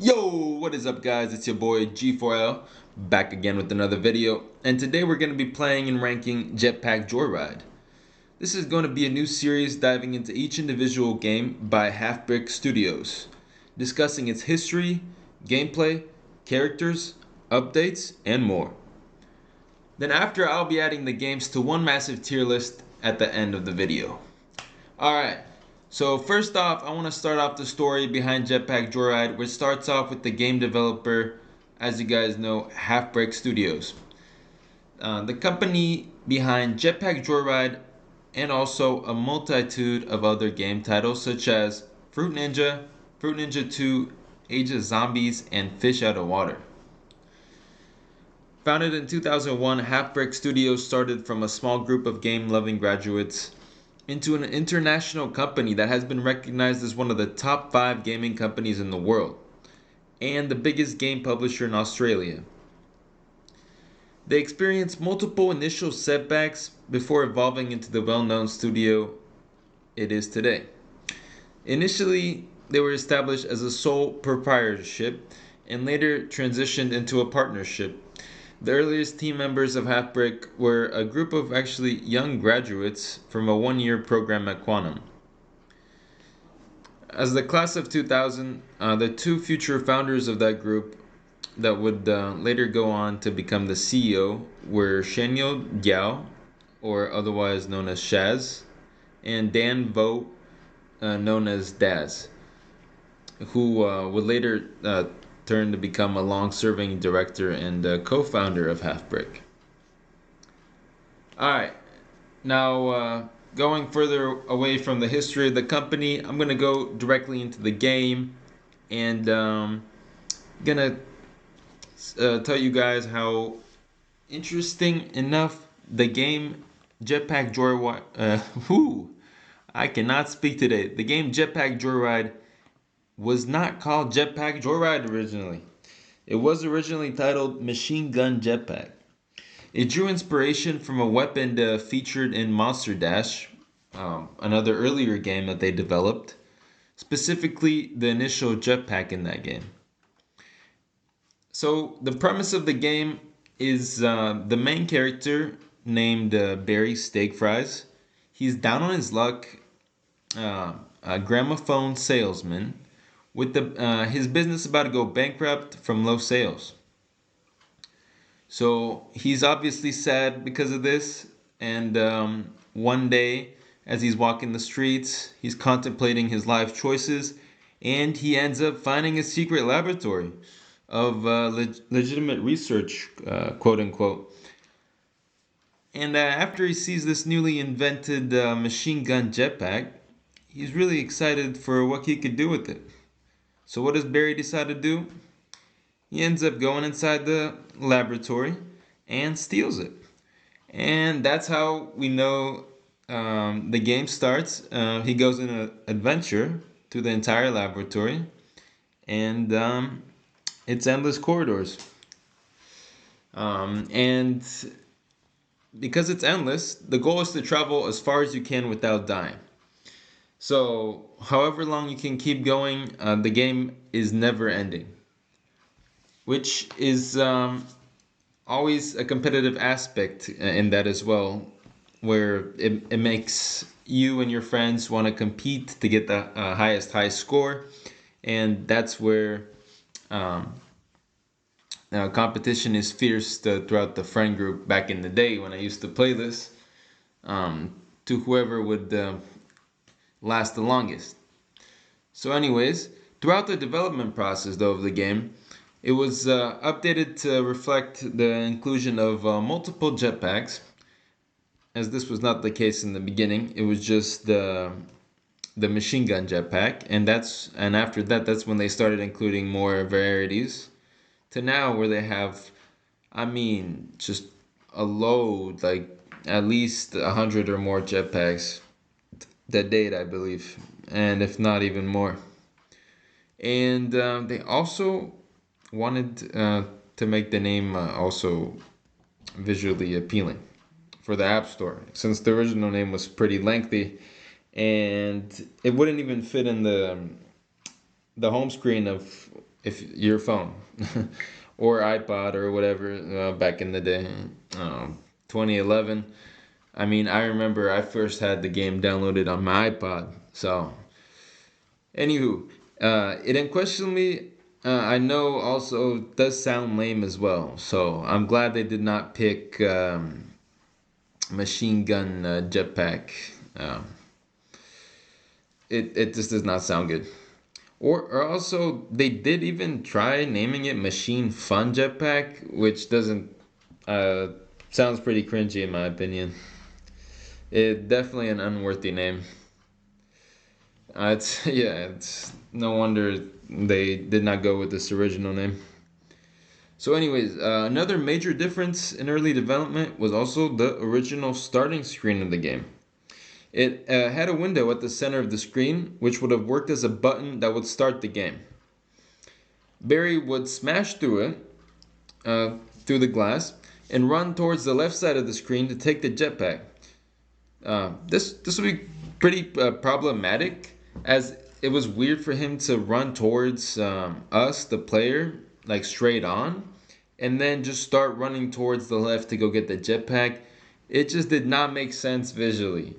Yo, what is up guys? It's your boy G4L back again with another video, and today we're going to be playing and ranking Jetpack Joyride. This is going to be a new series diving into each individual game by Halfbrick Studios, discussing its history, gameplay, characters, updates, and more. Then after, I'll be adding the games to one massive tier list at the end of the video. Alright, so first off, I want to start off the story behind Jetpack Joyride, which starts off with the game developer, as you guys know, Halfbrick Studios. The company behind Jetpack Joyride and also a multitude of other game titles such as Fruit Ninja, Fruit Ninja 2, Age of Zombies, and Fish Out of Water. Founded in 2001, Halfbrick Studios started from a small group of game-loving graduates into an international company that has been recognized as one of the top 5 gaming companies in the world and the biggest game publisher in Australia. They experienced multiple initial setbacks before evolving into the well-known studio it is today. Initially, they were established as a sole proprietorship and later transitioned into a partnership. The earliest team members of Halfbrick were a group of actually young graduates from a one-year program at Quantum. As the class of 2000, the two future founders of that group that would later go on to become the CEO were Shanyo Diao, or otherwise known as Shaz, and Dan Vo, known as Daz, who would later turn to become a long-serving director and co-founder of Halfbrick. Alright, now going further away from the history of the company, I'm going to go directly into the game and gonna tell you guys how interesting enough the game Jetpack Joyride, I cannot speak today. The game Jetpack Joyride was not called Jetpack Joyride originally. It was originally titled Machine Gun Jetpack. It drew inspiration from a weapon featured in Monster Dash, another earlier game that they developed, specifically the initial jetpack in that game. So the premise of the game is the main character named Barry Steak Fries. He's down on his luck, a gramophone salesman, with his business about to go bankrupt from low sales. So he's obviously sad because of this, and one day as he's walking the streets, he's contemplating his life choices, and he ends up finding a secret laboratory of legitimate research, quote unquote. And after he sees this newly invented machine gun jetpack, he's really excited for what he could do with it. So what does Barry decide to do? He ends up going inside the laboratory and steals it. And that's how we know the game starts. He goes in an adventure through the entire laboratory, and it's endless corridors. And because it's endless, the goal is to travel as far as you can without dying. So, however long you can keep going, the game is never ending, which is always a competitive aspect in that as well, where it makes you and your friends want to compete to get the highest high score, and that's where competition is fierce throughout the friend group back in the day when I used to play this, to whoever would last the longest. So anyways, throughout the development process though of the game, it was updated to reflect the inclusion of multiple jetpacks, as this was not the case in the beginning. It was just the machine gun jetpack, and after that, that's when they started including more varieties, to now where they have, just a load, like at least 100 or more jetpacks that date, I believe, and if not even more. And they also wanted to make the name also visually appealing for the App Store, since the original name was pretty lengthy and it wouldn't even fit in the home screen of if your phone or iPod or whatever back in the day, 2011. I mean, I remember I first had the game downloaded on my iPod. So, anywho, it unquestionably, I know also does sound lame as well. So I'm glad they did not pick machine gun jetpack. Um, it just does not sound good. Or also, they did even try naming it Machine Fun Jetpack, which doesn't uh, sounds pretty cringy in my opinion. It definitely an unworthy name. It's yeah, it's no wonder they did not go with this original name. So, anyways, another major difference in early development was also the original starting screen of the game. It had a window at the center of the screen, which would have worked as a button that would start the game. Barry would smash through it, through the glass, and run towards the left side of the screen to take the jetpack. This would be pretty problematic, as it was weird for him to run towards us, the player, like straight on, and then just start running towards the left to go get the jetpack. It just did not make sense visually.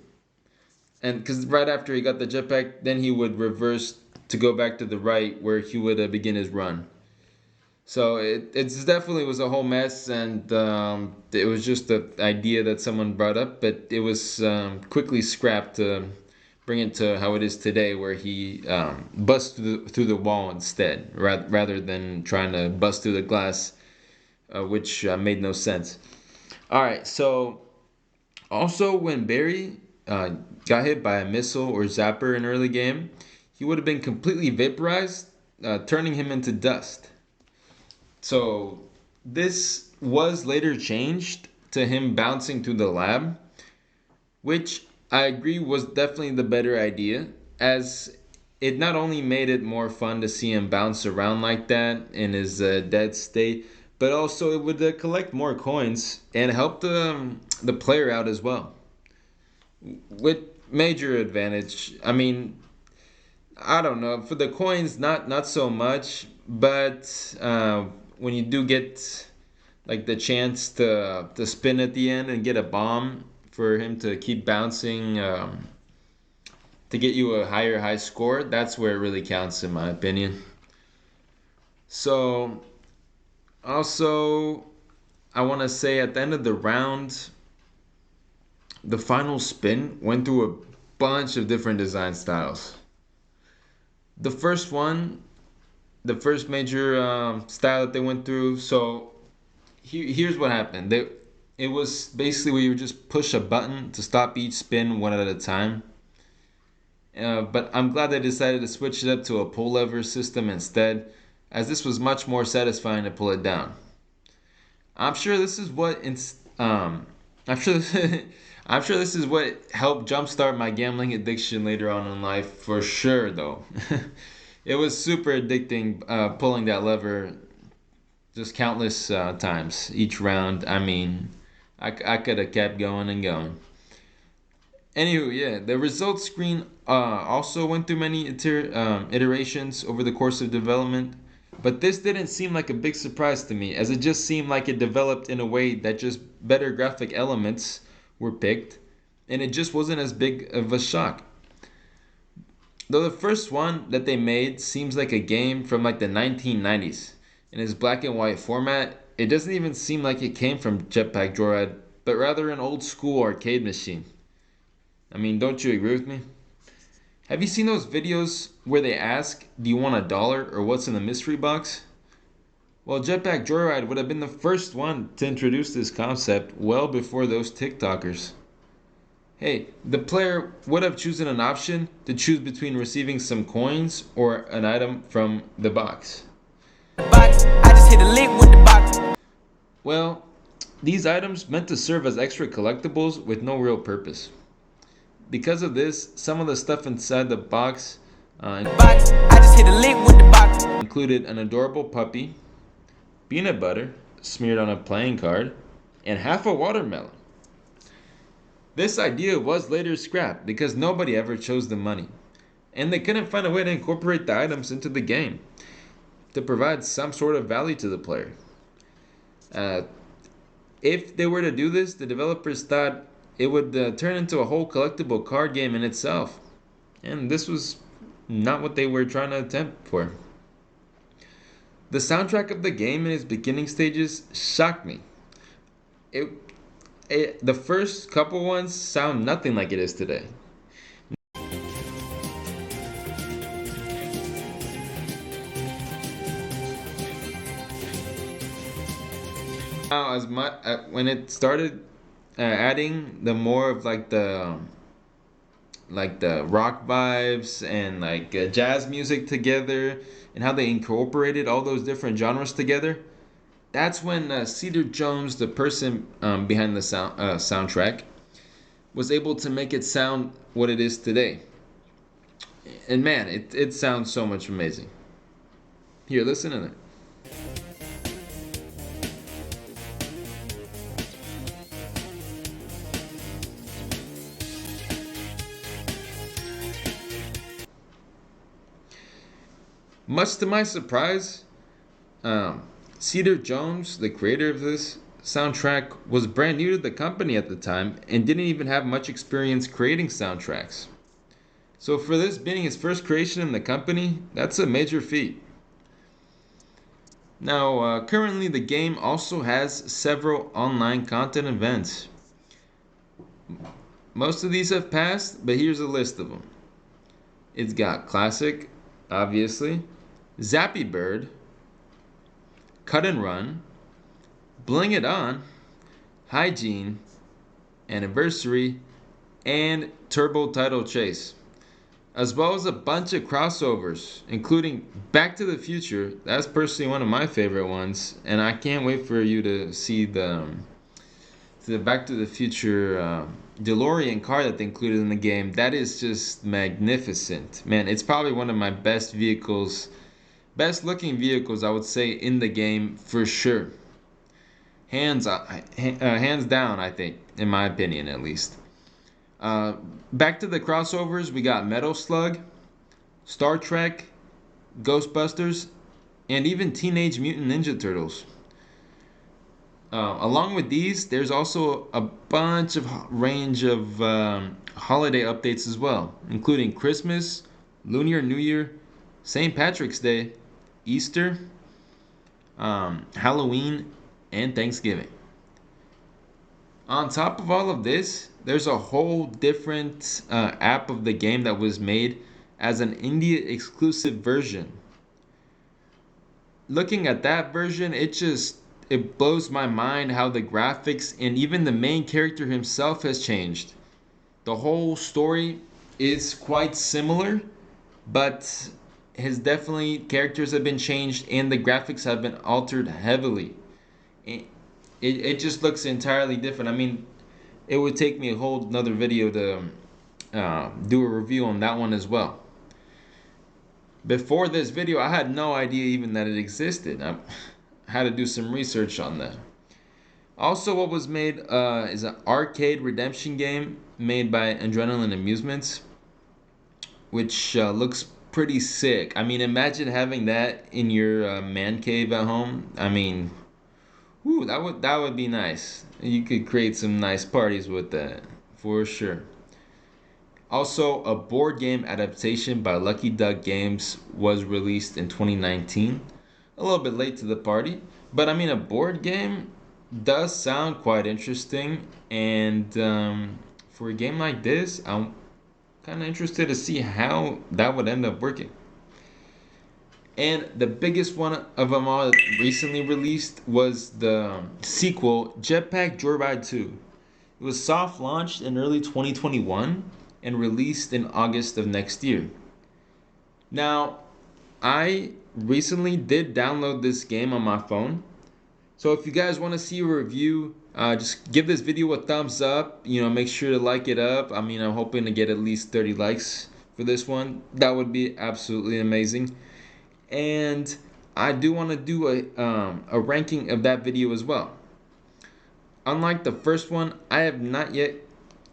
And because right after he got the jetpack, then he would reverse to go back to the right where he would begin his run. So it definitely was a whole mess, and it was just the idea that someone brought up, but it was quickly scrapped to bring it to how it is today, where he busts through the wall instead, rather than trying to bust through the glass, which made no sense. All right, so also when Barry got hit by a missile or zapper in early game, he would have been completely vaporized, turning him into dust. So this was later changed to him bouncing through the lab, which I agree was definitely the better idea, as it not only made it more fun to see him bounce around like that in his dead state, but also it would collect more coins and help the player out as well. With major advantage, I mean, I don't know, for the coins, not so much, but when you do get like the chance to spin at the end and get a bomb for him to keep bouncing to get you a high score, that's where it really counts in my opinion. So also I want to say at the end of the round, the final spin went through a bunch of different design styles. The first one, the first major style that they went through. So here's what happened. It was basically where you would just push a button to stop each spin one at a time. But I'm glad they decided to switch it up to a pull lever system instead, as this was much more satisfying to pull it down. I'm sure this is what I'm sure I'm sure this is what helped jumpstart my gambling addiction later on in life for sure though. It was super addicting pulling that lever just countless times each round. I mean, I could have kept going and going. Anywho, yeah, the results screen also went through many iterations over the course of development, but this didn't seem like a big surprise to me, as it just seemed like it developed in a way that just better graphic elements were picked, and it just wasn't as big of a shock. Though the first one that they made seems like a game from like the 1990s in its black and white format, it doesn't even seem like it came from Jetpack Joyride, but rather an old school arcade machine. I mean, don't you agree with me? Have you seen those videos where they ask, do you want a dollar or what's in the mystery box? Well, Jetpack Joyride would have been the first one to introduce this concept well before those TikTokers. Hey, the player would have chosen an option to choose between receiving some coins or an item from the box. I just hit a lick with the box. Well, these items meant to serve as extra collectibles with no real purpose. Because of this, some of the stuff inside the box included an adorable puppy, peanut butter smeared on a playing card, and half a watermelon. This idea was later scrapped because nobody ever chose the money, and they couldn't find a way to incorporate the items into the game. to provide some sort of value to the player. Uh, if they were to do this, the developers thought it would turn into a whole collectible card game in itself. And this was not what they were trying to attempt for. The soundtrack of the game in its beginning stages shocked me. It, the first couple ones sound nothing like it is today. Now, as much when it started adding the more of like the rock vibes and like jazz music together, and how they incorporated all those different genres together, that's when Cedar Jones, the person behind the soundtrack, was able to make it sound what it is today. And man, it sounds so much amazing. Here, listen to it. Much to my surprise, Cedar Jones, the creator of this soundtrack, was brand new to the company at the time and didn't even have much experience creating soundtracks. So for this being his first creation in the company, that's a major feat. Now, currently the game also has several online content events. Most of these have passed, but here's a list of them. It's got Classic, obviously, Zappy Bird, Cut and Run, Bling It On, Hygiene, Anniversary, and Turbo Title Chase, as well as a bunch of crossovers, including Back to the Future. That's personally one of my favorite ones, and I can't wait for you to see the Back to the Future DeLorean car that they included in the game. That is just magnificent. Man, it's probably one of my best vehicles, best looking vehicles, I would say, in the game for sure. Hands down, I think, in my opinion at least. Back to the crossovers, we got Metal Slug, Star Trek, Ghostbusters, and even Teenage Mutant Ninja Turtles. Along with these, there's also a bunch of range of holiday updates as well, including Christmas, Lunar New Year, St. Patrick's Day, Easter, Halloween, and Thanksgiving. On top of all of this, there's a whole different app of the game that was made as an India exclusive version. Looking at that version, it blows my mind how the graphics and even the main character himself has changed. The whole story is quite similar, but his definitely characters have been changed and the graphics have been altered heavily. It just looks entirely different. I mean, it would take me a whole another video to do a review on that one as well. Before this video, I had no idea even that it existed. I had to do some research on that. Also, what was made is an arcade redemption game made by Adrenaline Amusements, which looks pretty sick. I mean, imagine having that in your man cave at home. I mean, whew, that would be nice. You could create some nice parties with that, for sure. Also, a board game adaptation by Lucky Duck Games was released in 2019. A little bit late to the party, but I mean, a board game does sound quite interesting, and for a game like this, I'm kind of interested to see how that would end up working. And the biggest one of them all recently released was the sequel, Jetpack Joyride 2. It was soft launched in early 2021 and released in August of next year. Now, I recently did download this game on my phone. So if you guys want to see a review, just give this video a thumbs up. You know, make sure to like it up. I mean, I'm hoping to get at least 30 likes for this one. That would be absolutely amazing. And I do want to do a ranking of that video as well. Unlike the first one, I have not yet,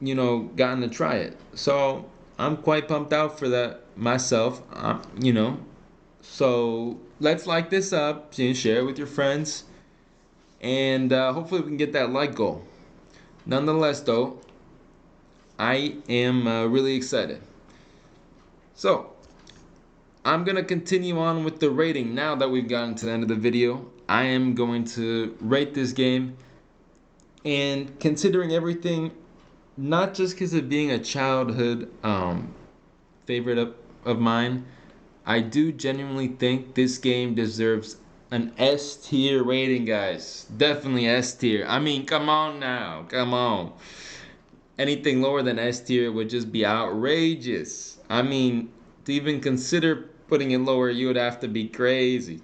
gotten to try it. So I'm quite pumped out for that myself. So let's like this up, share it with your friends, and hopefully we can get that like goal. Nonetheless, though, I am really excited. So I'm gonna continue on with the rating now that we've gotten to the end of the video. I am going to rate this game, and considering everything, not just because of being a childhood favorite of mine, I do genuinely think this game deserves an S tier rating, guys. Definitely S tier. I mean, come on now, come on. Anything lower than S tier would just be outrageous. I mean, to even consider putting it lower, you would have to be crazy.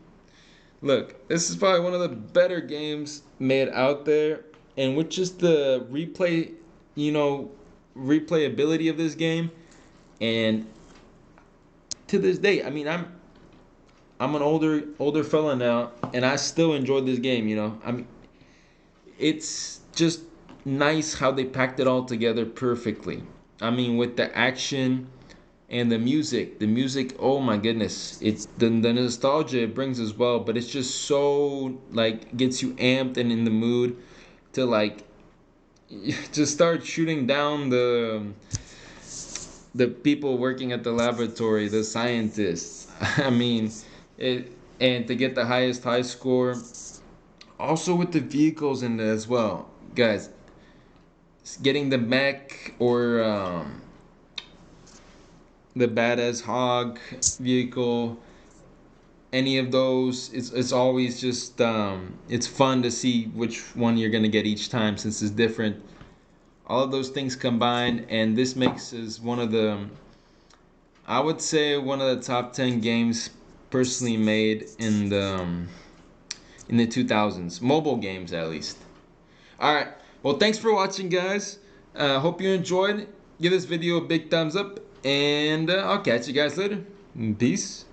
Look, this is probably one of the better games made out there, and with just the you know, replayability of this game, and to this day, I mean, I'm an older fella now, and I still enjoy this game. You know, I mean, it's just nice how they packed it all together perfectly. I mean, with the action and the music. The music, oh my goodness, it's the nostalgia it brings as well. But it's just so like gets you amped and in the mood to like just start shooting down the people working at the laboratory, the scientists. I mean, it and to get the highest high score. Also with the vehicles in it as well, guys. Getting the mech or the badass hog vehicle, any of those, it's always just it's fun to see which one you're gonna get each time since it's different. All of those things combined, and this makes is one of the, I would say one of the top 10 games personally made in the 2000s, mobile games at least. All right, well, thanks for watching, guys. Hope you enjoyed. Give this video a big thumbs up, and I'll catch you guys later. Peace.